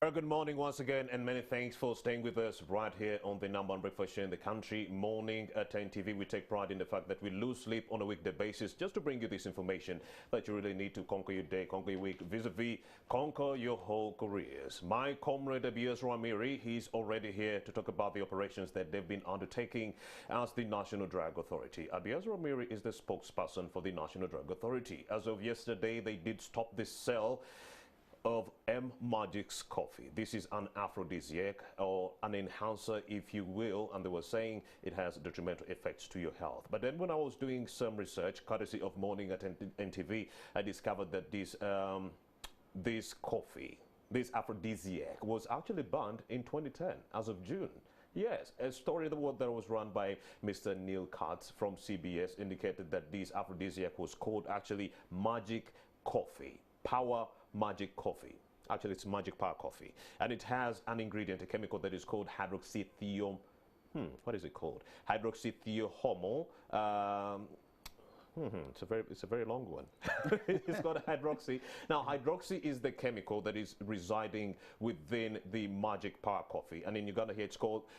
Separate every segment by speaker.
Speaker 1: Good morning once again, and many thanks for staying with us right here on the number one breakfast show in the country, Morning at 10 TV. We take pride in the fact that we lose sleep on a weekday basis just to bring you this information that you really need to conquer your day, conquer your week, vis-a-vis conquer your whole careers. My comrade Abias Ramiri, he's already here to talk about the operations that they've been undertaking as the National Drug Authority. Abias Ramiri is the spokesperson for the National Drug Authority. As of yesterday, they did stop the sale of M Magic's coffee. This is an aphrodisiac or an enhancer, if you will, and they were saying it has detrimental effects to your health. But then when I was doing some research, courtesy of Morning at NTV, I discovered that this coffee, this aphrodisiac, was actually banned in 2010 as of June. Yes, a story that was run by Mr. Neil Katz from CBS indicated that this aphrodisiac was called actually Magic Coffee, Power Magic Coffee. Actually, it's Magic Power Coffee, and it has an ingredient, a chemical that is called hydroxythio. What is it called? Hydroxythiohomo. It's a very long one. It's called hydroxy. Now, hydroxy is the chemical that is residing within the Magic Power Coffee, and in Uganda here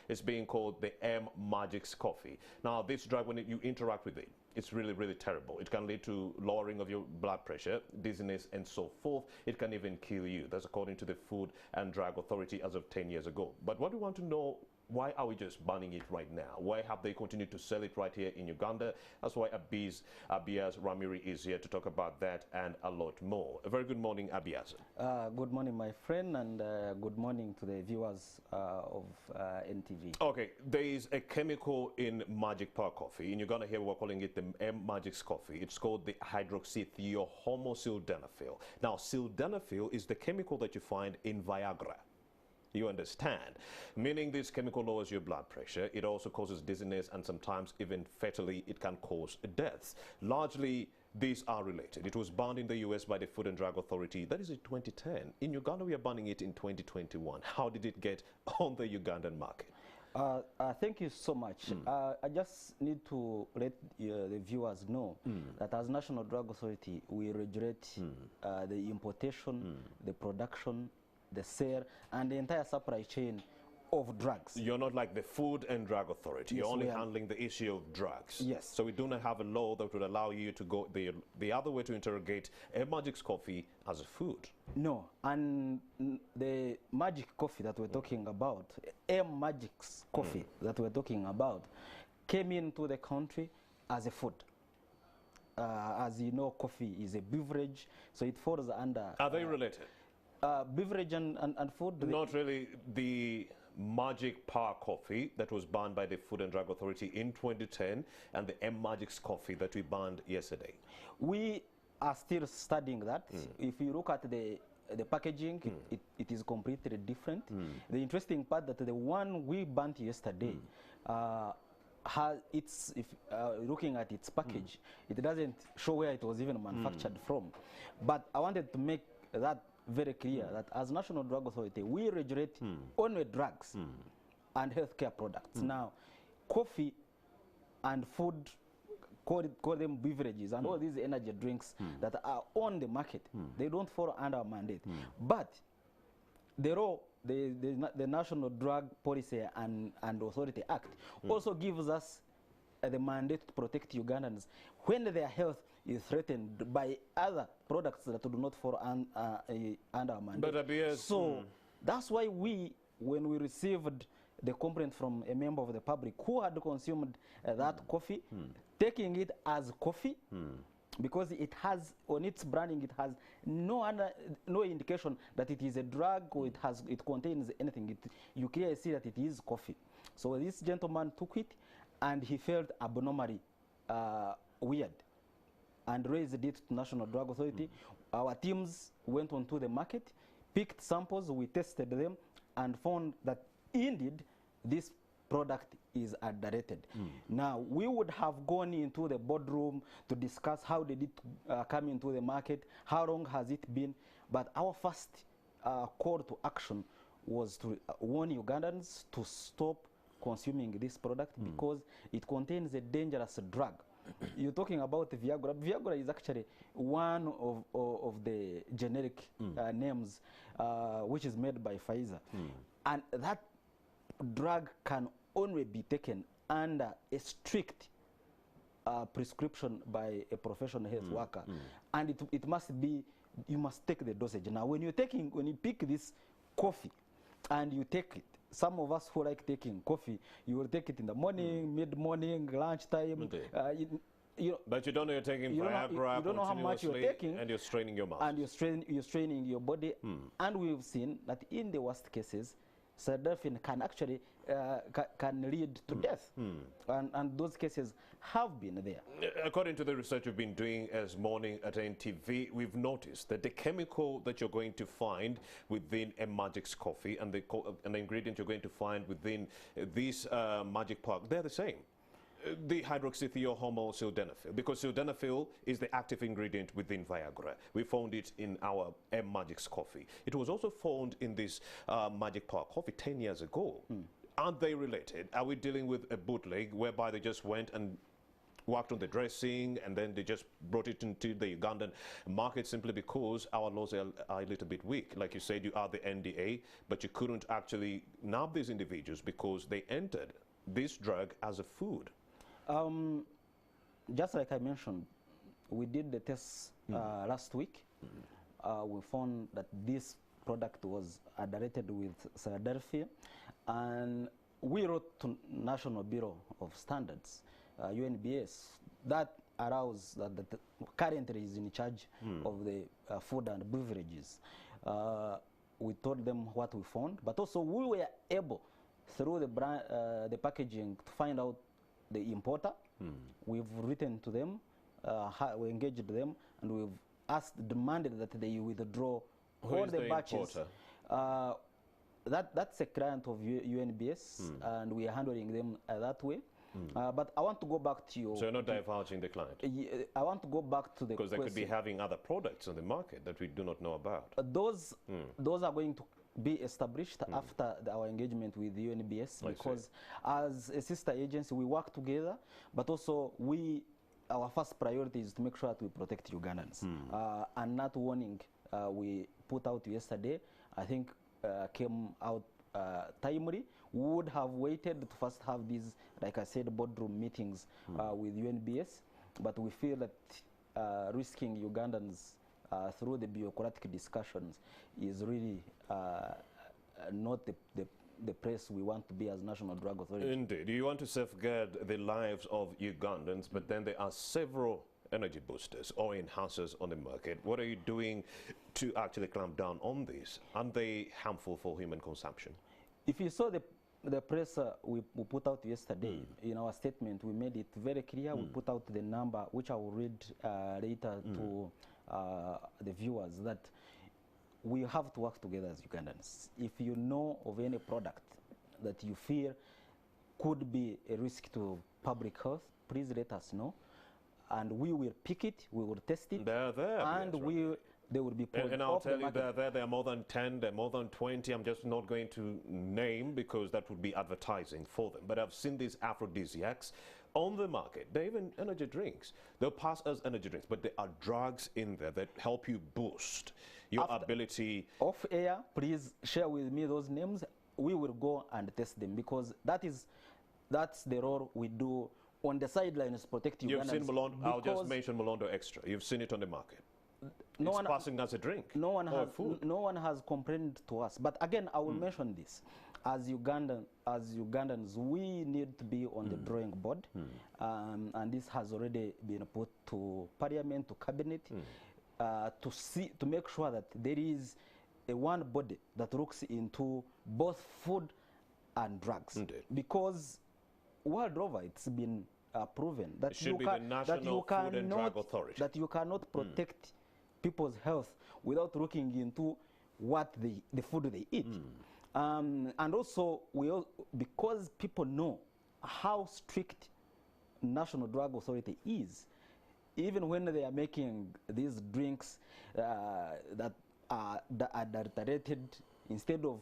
Speaker 1: it's being called the M Magic's coffee. Now, this drug, when you interact with it, it's really, really terrible. It can lead to lowering of your blood pressure, dizziness, and so forth. It can even kill you. That's according to the Food and Drug Authority as of 10 years ago. But what we want to know, why are we just banning it right now? Why have they continued to sell it right here in Uganda? That's why Abias Ramiri is here to talk about that and a lot more. A very good morning, Abias.
Speaker 2: Good morning, my friend, and good morning to the viewers of NTV.
Speaker 1: Okay, there is a chemical in Magic Power Coffee. In Uganda here, we're calling it the M Magic's coffee. It's called the hydroxythiohomosildenafil. Now, sildenafil is the chemical that you find in Viagra. You understand? Meaning this chemical lowers your blood pressure. It also causes dizziness, and sometimes even fatally it can cause deaths. Largely, these are related. It was banned in the US by the Food and Drug Authority. That is in 2010. In Uganda, we are banning it in 2021. How did it get on the Ugandan market?
Speaker 2: Thank you so much. I just need to let the viewers know that as National Drug Authority, we regulate the importation, the production, the sale, and the entire supply chain of drugs.
Speaker 1: You're not like the Food and Drug Authority.
Speaker 2: Yes,
Speaker 1: you're only handling the issue of drugs.
Speaker 2: Yes.
Speaker 1: So we do not have a law that would allow you to go the other way to interrogate a Magic's coffee as a food.
Speaker 2: No, and the Magic coffee that we're talking about, M Magic's coffee that we're talking about, came into the country as a food. As you know, coffee is a beverage, so it falls under...
Speaker 1: Are they related?
Speaker 2: Beverage and food?
Speaker 1: Not really. The Magic Power Coffee that was banned by the Food and Drug Authority in 2010 and the M Magic's coffee that we banned yesterday.
Speaker 2: We are still studying that. If you look at the packaging, it is completely different. The interesting part that the one we banned yesterday, looking at its package, it doesn't show where it was even manufactured from. But I wanted to make that very clear that as National Drug Authority, we regulate only drugs and healthcare products. Now, coffee and food, call them beverages, and all these energy drinks that are on the market, they don't fall under our mandate. But the National Drug Policy and Authority Act also gives us the mandate to protect Ugandans when their health is threatened by other products that do not fall under our mandate.
Speaker 1: But
Speaker 2: so that's why when we received the complaint from a member of the public who had consumed that coffee, taking it as coffee, because it has on its branding, it has no indication that it is a drug or it contains anything. You clearly see that it is coffee. So this gentleman took it, and he felt abnormally weird and raised it to National Drug Authority. Our teams went onto the market, picked samples, we tested them, and found that indeed this product is adulterated. Now, we would have gone into the boardroom to discuss how did it come into the market, how long has it been, but our first call to action was to warn Ugandans to stop consuming this product because it contains a dangerous drug you're talking about Viagra. Viagra is actually one of the generic names which is made by Pfizer. And that drug can only be taken under a strict prescription by a professional health worker. And it must be, you must take the dosage. Now, when you pick this coffee and you take it, some of us who like taking coffee, you will take it in the morning, mid-morning, lunchtime.
Speaker 1: But you don't know you're taking Viagra
Speaker 2: you don't know how much you're taking,
Speaker 1: and you're straining your muscles.
Speaker 2: And you're straining your body. And we've seen that in the worst cases, sildenafil can actually can lead to death. And those cases have been there.
Speaker 1: According to the research we've been doing as Morning at NTV, we've noticed that the chemical that you're going to find within a Magic's coffee and the ingredient you're going to find within this Magic Park, they're the same. The hydroxythiohormone sildenafil, because sildenafil is the active ingredient within Viagra. We found it in our Magic's coffee. It was also found in this Magic Park coffee 10 years ago. Aren't they related? Are we dealing with a bootleg whereby they just went and worked on the dressing and then they just brought it into the Ugandan market simply because our laws are a little bit weak? Like you said, you are the NDA, but you couldn't actually nab these individuals because they entered this drug as a food.
Speaker 2: Just like I mentioned, we did the tests last week. We found that this product was adulterated with sildenafil, and we wrote to National Bureau of Standards, UNBS, that allows that currently is in charge of the food and beverages. We told them what we found, but also we were able, through the packaging, to find out the importer. We've written to them, we engaged them, and we've demanded that they withdraw all the batches. That's a client of UNBS, and we are handling them that way. But I want to go back to your...
Speaker 1: So you're not divulging the client?
Speaker 2: I want to go back to the
Speaker 1: Because they could be having other products on the market that we do not know about.
Speaker 2: Those are going to be established after our engagement with the UNBS, because as a sister agency we work together, but also our first priority is to make sure that we protect Ugandans. And that warning we put out yesterday, I think came out timely. We would have waited to first have these, like I said, boardroom meetings with UNBS, but we feel that risking Ugandans through the bureaucratic discussions is really not the place we want to be as National Drug Authority.
Speaker 1: Indeed. You want to safeguard the lives of Ugandans, but then there are several energy boosters or enhancers on the market. What are you doing to actually clamp down on these? Aren't they harmful for human consumption?
Speaker 2: If you saw the press we put out yesterday, in our statement, we made it very clear. We put out the number, which I will read later to the viewers, that we have to work together as Ugandans. If you know of any product that you fear could be a risk to public health, please let us know, and we will pick it, we will test it,
Speaker 1: they're there,
Speaker 2: and they will be pulled
Speaker 1: and I'll
Speaker 2: off
Speaker 1: tell
Speaker 2: the
Speaker 1: you,
Speaker 2: market.
Speaker 1: there are more than 10, there are more than 20. I'm just not going to name because that would be advertising for them. But I've seen these aphrodisiacs on the market. They're even energy drinks. They'll pass as energy drinks, but there are drugs in there that help you boost your ability.
Speaker 2: Off air, please share with me those names. We will go and test them, because that's the role we do on the sidelines, protect Ugandans.
Speaker 1: You've seen Malondo, I'll just mention Malondo Extra. You've seen it on the market. It's passing as a drink.
Speaker 2: No one
Speaker 1: food.
Speaker 2: has complained to us. But again, I will mention this. As Ugandans, we need to be on the drawing board, and this has already been put to Parliament, to Cabinet, to make sure that there is a one body that looks into both food and drugs.
Speaker 1: Indeed.
Speaker 2: Because world over, it's been proven that
Speaker 1: It should be the National Food and Drug Authority.
Speaker 2: That you cannot protect people's health without looking into what the food they eat. And also, because people know how strict National Drug Authority is, even when they are making these drinks that are adulterated, instead of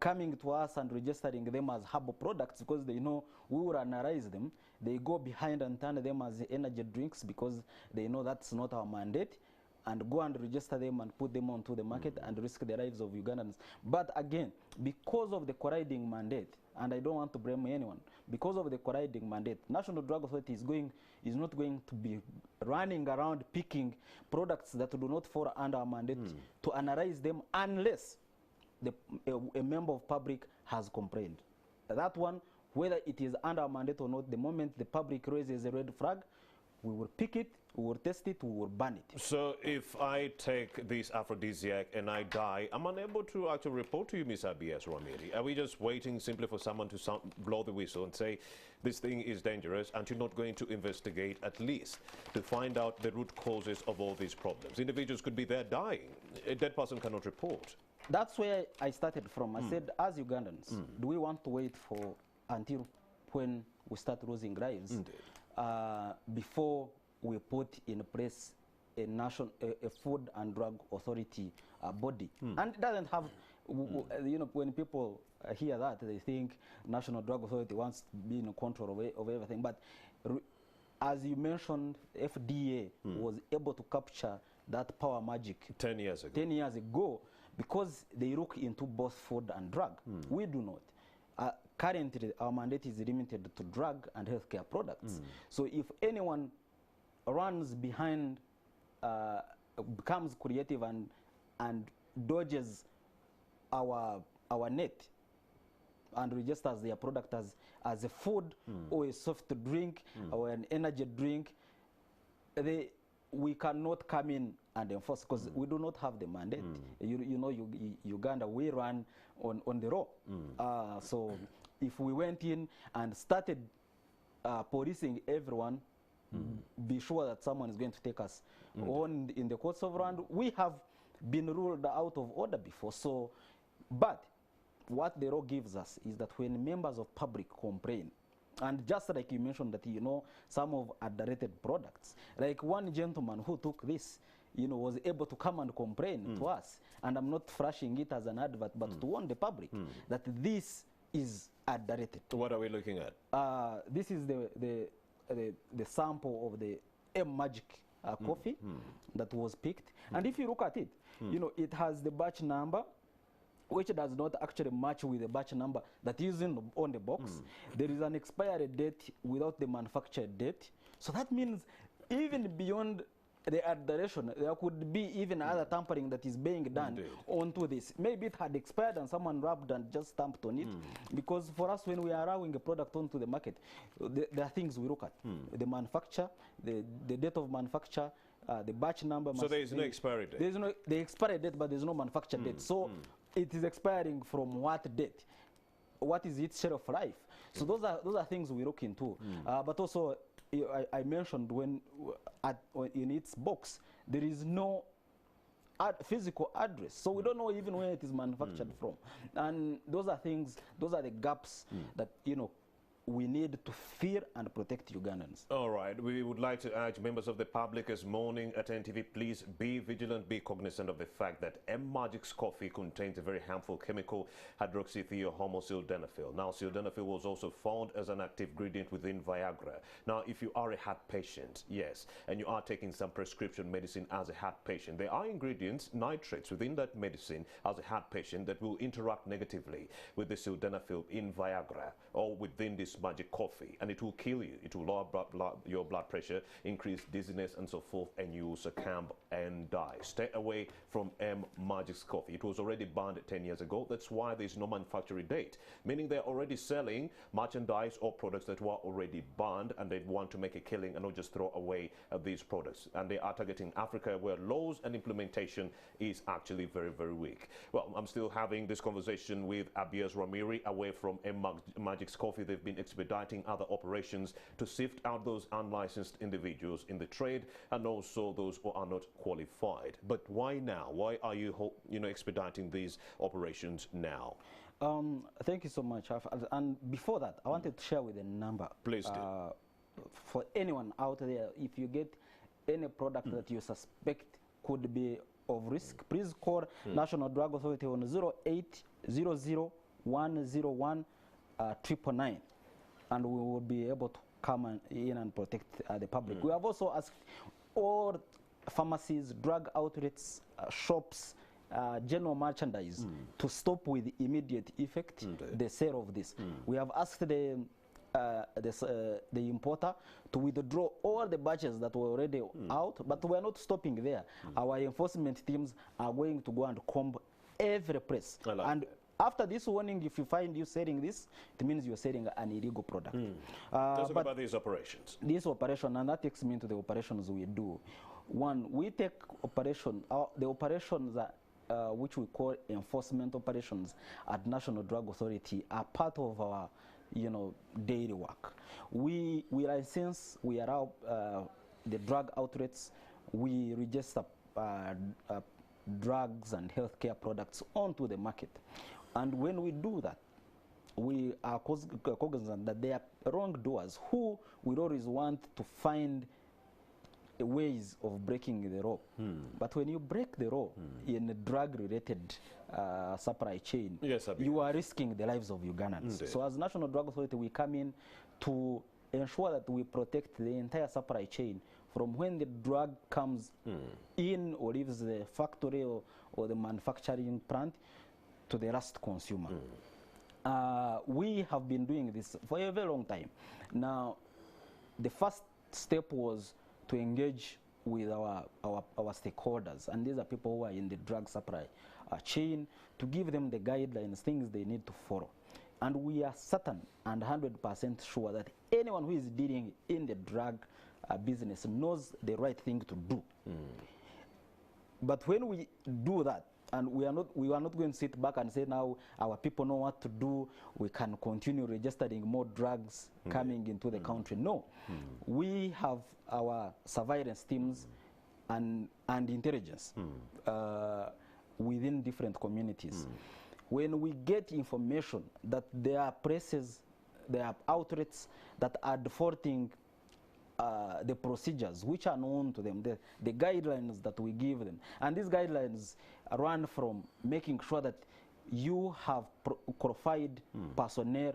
Speaker 2: coming to us and registering them as herbal products because they know we will analyze them. They go behind and turn them as energy drinks because they know that's not our mandate, and go and register them and put them onto the market and risk the lives of Ugandans. But again, because of the colliding mandate, and I don't want to blame anyone, because of the colliding mandate, National Drug Authority is not going to be running around picking products that do not fall under our mandate to analyze them unless a member of public has complained. That one, whether it is under our mandate or not, the moment the public raises a red flag, we will pick it, we will test it, we will ban it.
Speaker 1: So if I take this aphrodisiac and I die, I'm unable to actually report to you, Ms. Abias Ramiri. Are we just waiting simply for someone to blow the whistle and say, this thing is dangerous, and you're not going to investigate at least to find out the root causes of all these problems? Individuals could be there dying. A dead person cannot report.
Speaker 2: That's where I started from. I said, as Ugandans, do we want to wait for until when we start losing lives before we put in place a food and drug authority body? And it doesn't have, you know, when people hear that, they think National Drug Authority wants to be in control of everything. But as you mentioned, FDA was able to capture that power magic
Speaker 1: 10 years ago.
Speaker 2: 10 years ago, because they look into both food and drug. We do not. Currently, our mandate is limited to drug and healthcare products. So if anyone runs behind, becomes creative and dodges our net and registers their product as a food or a soft drink or an energy drink, we cannot come in and enforce because we do not have the mandate. You know, Uganda, we run on the law. So if we went in and started policing everyone, be sure that someone is going to take us on in the courts of land. We have been ruled out of order before. So, but what the law gives us is that when members of public complain, and just like you mentioned that, you know, some of adulterated products, like one gentleman who took this, you know, was able to come and complain to us, and I'm not flashing it as an advert, but to warn the public that this is adulterated.
Speaker 1: What are we looking at?
Speaker 2: This is the sample of the M-Magic coffee that was picked. And if you look at it, you know, it has the batch number, which does not actually match with the batch number that is on the box. There is an expiry date without the manufacture date. So that means even beyond the adulteration, there could be even other tampering that is being done onto this. Maybe it had expired and someone rubbed and just stamped on it. Because for us, when we are allowing a product onto the market, there are things we look at. The manufacture, the date of manufacture, the batch number.
Speaker 1: So there is no expiry date?
Speaker 2: There is no the expiry date, but there is no manufacture date. So it is expiring from what date? What is its shelf life? So those are things we look into. But also, I mentioned when in its box there is no physical address, so we don't know even where it is manufactured from. And those are things, those are the gaps that, you know, we need to fear and protect Ugandans.
Speaker 1: All right. We would like to urge members of the public as morning at NTV, please be vigilant, be cognizant of the fact that M-Magic's coffee contains a very harmful chemical, hydroxythiohomosildenafil. Now, sildenafil was also found as an active ingredient within Viagra. Now, if you are a heart patient, yes, and you are taking some prescription medicine as a heart patient, there are ingredients, nitrates within that medicine as a heart patient that will interact negatively with the sildenafil in Viagra or within this magic coffee, and it will kill you. It will lower your blood pressure, increase dizziness and so forth, and you will succumb and die. Stay away from M-Magic's coffee. It was already banned 10 years ago. That's why there's no manufacturing date, meaning they're already selling merchandise or products that were already banned, and they want to make a killing and not just throw away these products. And they are targeting Africa, where laws and implementation is actually very, very weak. Well, I'm still having this conversation with Abias Ramiri away from M-Magic's coffee. They've been expediting other operations to sift out those unlicensed individuals in the trade and also those who are not qualified. But why now? Why are you expediting these operations now?
Speaker 2: Thank you so much. And before that, I wanted to share with a number.
Speaker 1: Please do.
Speaker 2: For anyone out there, if you get any product that you suspect could be of risk, please call National Drug Authority on 0800 101 999, and we will be able to come in and protect the public. We have also asked all pharmacies, drug outlets, shops, general merchandise to stop with immediate effect the sale of this. We have asked the importer to withdraw all the batches that were already out, but we are not stopping there. Our enforcement teams are going to go and comb every place. And after this warning, if you find you selling this, it means you're selling an illegal product.
Speaker 1: Let's talk about these operations.
Speaker 2: This operation, and that takes me to the operations we do. One, we take the operations that which we call enforcement operations at National Drug Authority are part of our daily work. We license, we allow the drug outlets, we register drugs and healthcare products onto the market. And when we do that, we are cognizant that there are wrongdoers who will always want to find ways of breaking the law. But when you break the law in a drug-related supply chain, you are risking the lives of Ugandans. So as National Drug Authority, we come in to ensure that we protect the entire supply chain from when the drug comes in or leaves the factory or the manufacturing plant to the last consumer. We have been doing this for a very long time. Now, the first step was to engage with our stakeholders, and these are people who are in the drug supply chain, to give them the guidelines, things they need to follow. And we are certain and 100% sure that anyone who is dealing in the drug business knows the right thing to do. But when we do that, and we are not going to sit back and say now our people know what to do, we can continue registering more drugs coming into the country. No, we have our surveillance teams and intelligence within different communities. When we get information that there are places, there are outlets that are defaulting the procedures which are known to them, the guidelines that we give them. And these guidelines run from making sure that you have qualified personnel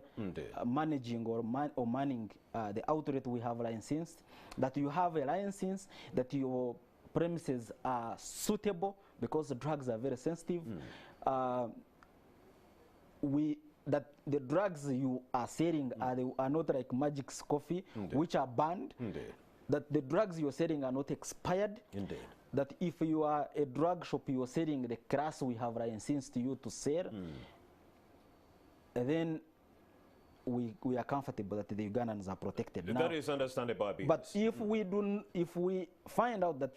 Speaker 2: managing or manning the outlet we have licensed, that you have a license, that your premises are suitable because the drugs are very sensitive. That the drugs you are selling are not like Magic's coffee, which are banned. That the drugs you're selling are not expired. That if you are a drug shop, you're selling the class we have licensed you to sell, then we are comfortable that the Ugandans are protected.
Speaker 1: That is understandable.
Speaker 2: But if we find out that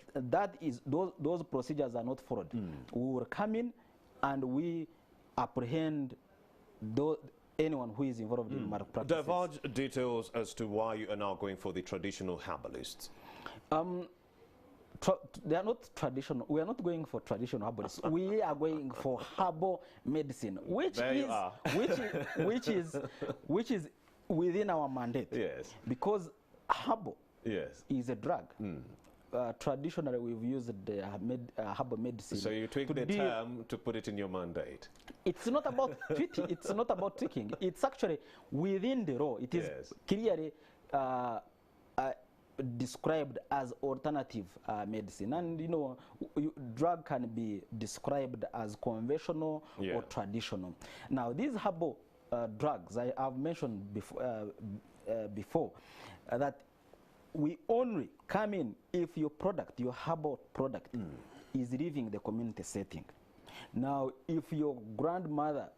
Speaker 2: those procedures are not followed, we will come in and we apprehend anyone who is involved in malpractices.
Speaker 1: Divulge details as to why you are now going for the traditional herbalists.
Speaker 2: They are not traditional. We are not going for traditional herbalists. We are going for herbal medicine, which is within our mandate.
Speaker 1: Yes.
Speaker 2: Because herbal is a drug. Traditionally, we've used the herbal medicine.
Speaker 1: So you tweak the term to put it in your mandate.
Speaker 2: It's not about tweaking. It's not about tweaking. It's actually within the law. It is clearly described as alternative medicine. And drug can be described as conventional or traditional. Now, these herbal drugs, I have mentioned before that we only come in if your herbal product is leaving the community setting. Now, if your grandmother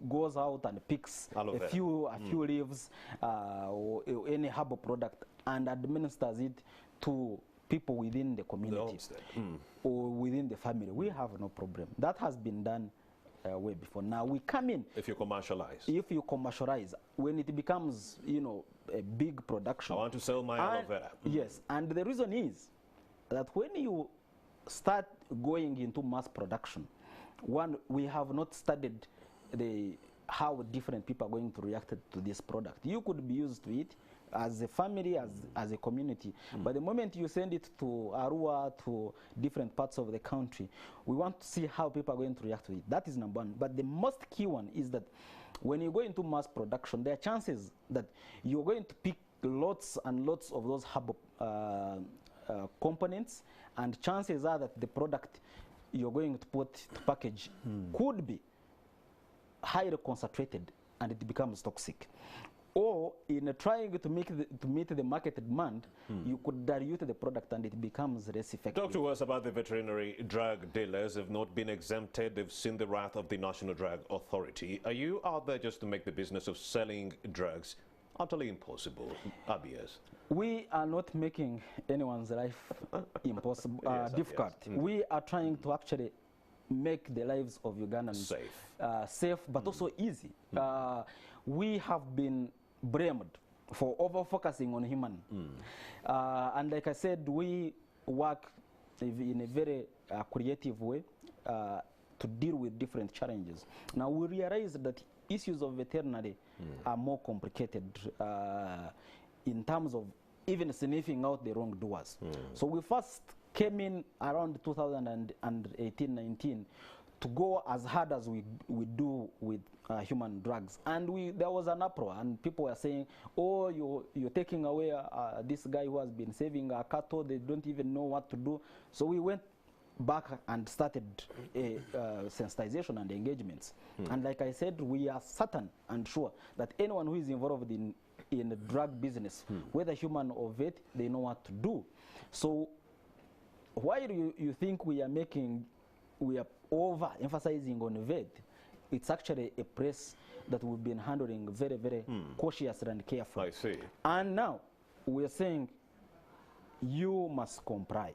Speaker 2: goes out and picks a few leaves or any herbal product and administers it to people within the community or within the family, we have no problem. That has been done way before. Now we come in.
Speaker 1: If you commercialize.
Speaker 2: If you commercialize, when it becomes, a big production.
Speaker 1: I want to sell my aloe vera.
Speaker 2: Yes, and the reason is that when you start going into mass production, one, we have not studied how different people are going to react to this product. You could be used to it, as a family, as a community. But the moment you send it to Arua, to different parts of the country, we want to see how people are going to react to it. That is number one. But the most key one is that when you go into mass production, there are chances that you're going to pick lots and lots of those hub components, and chances are that the product you're going to put to package could be highly concentrated and it becomes toxic. Or in trying to meet the market demand, you could dilute the product and it becomes less effective.
Speaker 1: Talk to us about the veterinary drug dealers have not been exempted. They've seen the wrath of the National Drug Authority. Are you out there just to make the business of selling drugs utterly impossible? Abias?
Speaker 2: We are not making anyone's life impossible,
Speaker 1: Yes,
Speaker 2: difficult.
Speaker 1: yes.
Speaker 2: We are trying to actually make the lives of Ugandans safe, but also easy. We have been blamed for over-focusing on human. And like I said, we work in a very creative way to deal with different challenges. Now we realize that issues of veterinary are more complicated in terms of even sniffing out the wrongdoers. So we first came in around 2018-19 to go as hard as we do with human drugs, and there was an uproar, and people were saying, "Oh, you're taking away this guy who has been saving our cattle. They don't even know what to do." So we went back and started sensitization and engagements. And like I said, we are certain and sure that anyone who is involved in the drug business, whether human or vet, they know what to do. So while you think we are over-emphasizing on vet, it's actually a place that we've been handling very, very cautiously and carefully.
Speaker 1: I see.
Speaker 2: And now we're saying you must comply,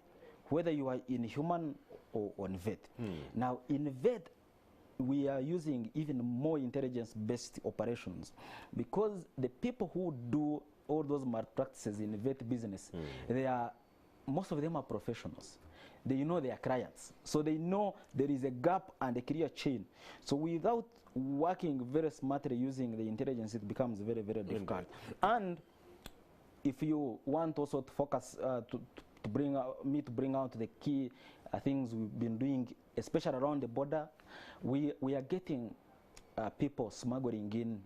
Speaker 2: whether you are in human or on vet. Now in vet, we are using even more intelligence-based operations, because the people who do all those malpractices in the vet business, most of them are professionals. They know their clients, so they know there is a gap and a clear chain. So without working very smartly using the intelligence, it becomes very, very difficult. And if you want also to focus to bring out the key things we've been doing, especially around the border, we are getting people smuggling in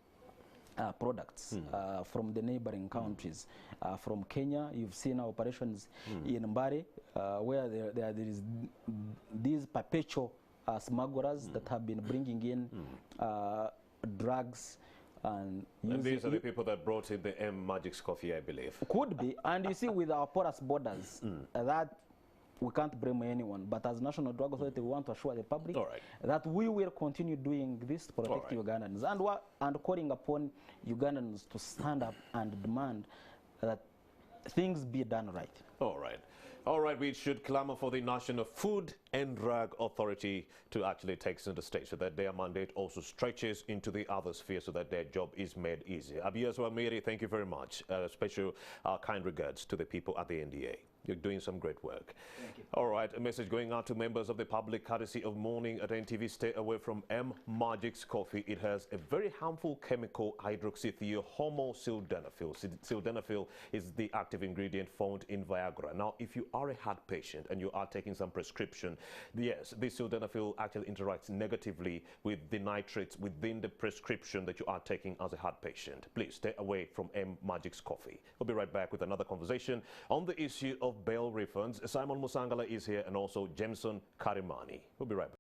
Speaker 2: products from the neighboring countries. From Kenya, you've seen our operations in Mbare, where there is these perpetual smugglers that have been bringing in drugs. And
Speaker 1: these are the people that brought in the M Magic's coffee, I believe.
Speaker 2: Could be. And you see, with our porous borders, that we can't blame anyone. But as National Drug Authority, we want to assure the public that we will continue doing this to protect Ugandans, and calling upon Ugandans to stand up and demand that things be done right.
Speaker 1: All right. All right, we should clamor for the National Food and Drug Authority to actually take center stage so that their mandate also stretches into the other sphere so that their job is made easier. Abias Wamiri, thank you very much. Special kind regards to the people at the NDA. You're doing some great work.
Speaker 2: Thank you.
Speaker 1: All right, a message going out to members of the public courtesy of Morning at NTV. Stay away from M Magic's coffee. It has a very harmful chemical, hydroxythiohomosildenafil. Sildenafil is the active ingredient found in Viagra. Now, if you are a heart patient and you are taking some prescription, yes, this sildenafil actually interacts negatively with the nitrates within the prescription that you are taking as a heart patient. Please stay away from M Magic's coffee. We'll be right back with another conversation on the issue of bail refunds. Simon Musangala is here, and also Jameson Karimani. We'll be right back.